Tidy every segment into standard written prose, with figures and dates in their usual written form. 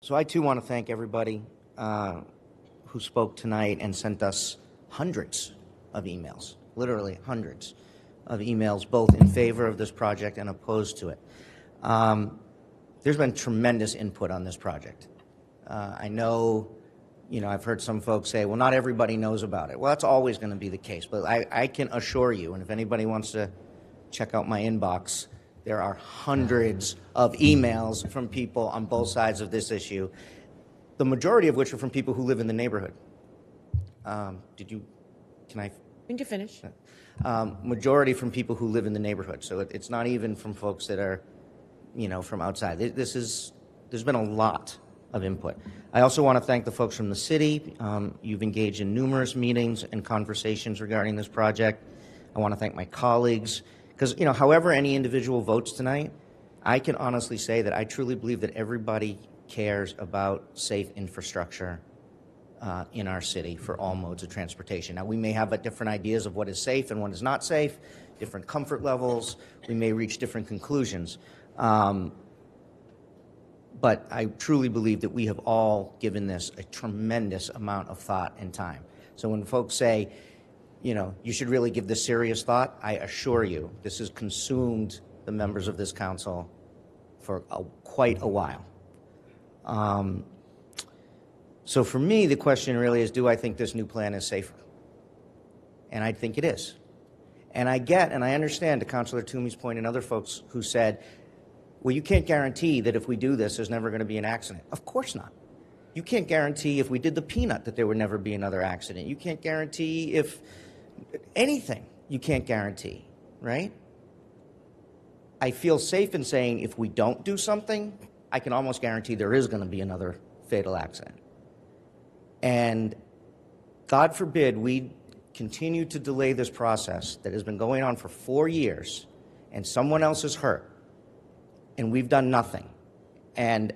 So I too want to thank everybody who spoke tonight and sent us hundreds of emails, literally hundreds of emails, both in favor of this project and opposed to it. There's been tremendous input on this project. I know, I've heard some folks say, well, not everybody knows about it. Well, that's always going to be the case, but I can assure you, and if anybody wants to check out my inbox, there are hundreds of emails from people on both sides of this issue, the majority of which are from people who live in the neighborhood. Can I? You can finish. Majority from people who live in the neighborhood. So it's not even from folks that are, from outside. There's been a lot of input. I also want to thank the folks from the city. You've engaged in numerous meetings and conversations regarding this project. I want to thank my colleagues. Because, however any individual votes tonight, I can honestly say that I truly believe that everybody cares about safe infrastructure in our city for all modes of transportation. Now, we may have different ideas of what is safe and what is not safe, different comfort levels. We may reach different conclusions. But I truly believe that we have all given this a tremendous amount of thought and time. So when folks say, you should really give this serious thought, I assure you, this has consumed the members of this council for quite a while. So for me, the question really is, do I think this new plan is safer? And I think it is. And I understand to Councilor Toomey's point and other folks who said, well, you can't guarantee that if we do this, there's never going to be an accident. Of course not. You can't guarantee if we did the peanut that there would never be another accident. You can't guarantee if anything, you can't guarantee, right? I feel safe in saying if we don't do something, I can almost guarantee there is going to be another fatal accident. And God forbid we continue to delay this process that has been going on for 4 years and someone else is hurt and we've done nothing. And,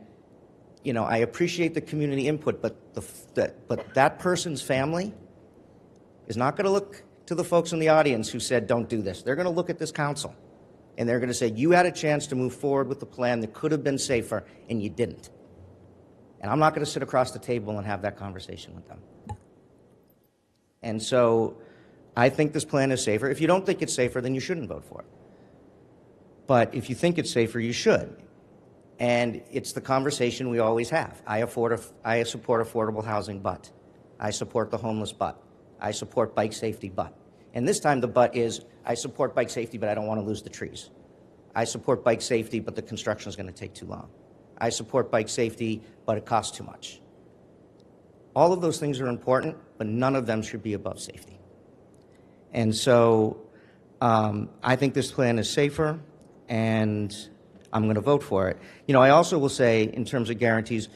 I appreciate the community input, but that person's family is not going to look to the folks in the audience who said don't do this. They're going to look at this council and they're going to say you had a chance to move forward with the plan that could have been safer and you didn't. And I'm not going to sit across the table and have that conversation with them. And so I think this plan is safer. If you don't think it's safer, then you shouldn't vote for it. But if you think it's safer, you should. And it's the conversation we always have. I support affordable housing, but I support the homeless, but I support bike safety, but. And this time the but is, I support bike safety, but I don't want to lose the trees. I support bike safety, but the construction is going to take too long. I support bike safety, but it costs too much. All of those things are important, but none of them should be above safety. And so I think this plan is safer, and I'm going to vote for it. I also will say, in terms of guarantees,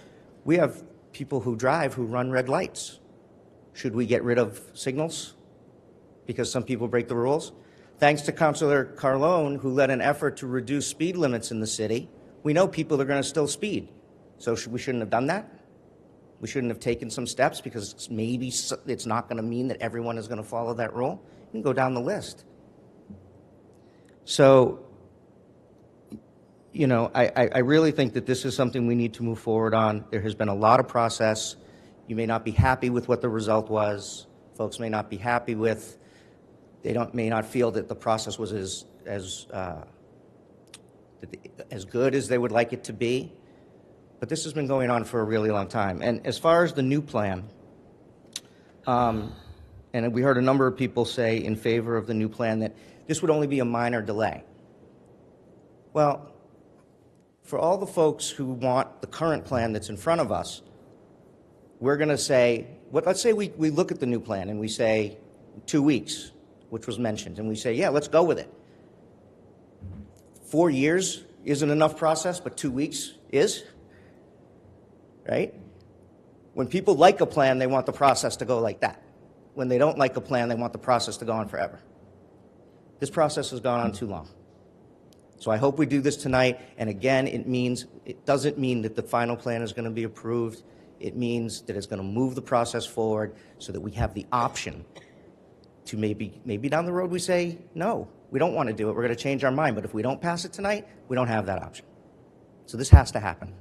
we have people who drive who run red lights. Should we get rid of signals because some people break the rules? Thanks to Councilor Carlone, who led an effort to reduce speed limits in the city, we know people are going to still speed. So we shouldn't have done that? We shouldn't have taken some steps because maybe it's not going to mean that everyone is going to follow that rule? You can go down the list. So, I really think that this is something we need to move forward on. There has been a lot of process. You may not be happy with what the result was. Folks may not be happy with, may not feel that the process was as good as they would like it to be. But this has been going on for a really long time. And as far as the new plan, and we heard a number of people say in favor of the new plan that this would only be a minor delay. Well, for all the folks who want the current plan that's in front of us, we're going to say, let's say we look at the new plan and we say 2 weeks, which was mentioned, and we say, yeah, let's go with it. 4 years isn't enough process, but 2 weeks is, right? When people like a plan, they want the process to go like that. When they don't like a plan, they want the process to go on forever. This process has gone on too long. So I hope we do this tonight, and again, it doesn't mean that the final plan is going to be approved. It means that it's going to move the process forward so that we have the option to maybe down the road we say, no, we don't want to do it. We're going to change our mind. But if we don't pass it tonight, we don't have that option. So this has to happen.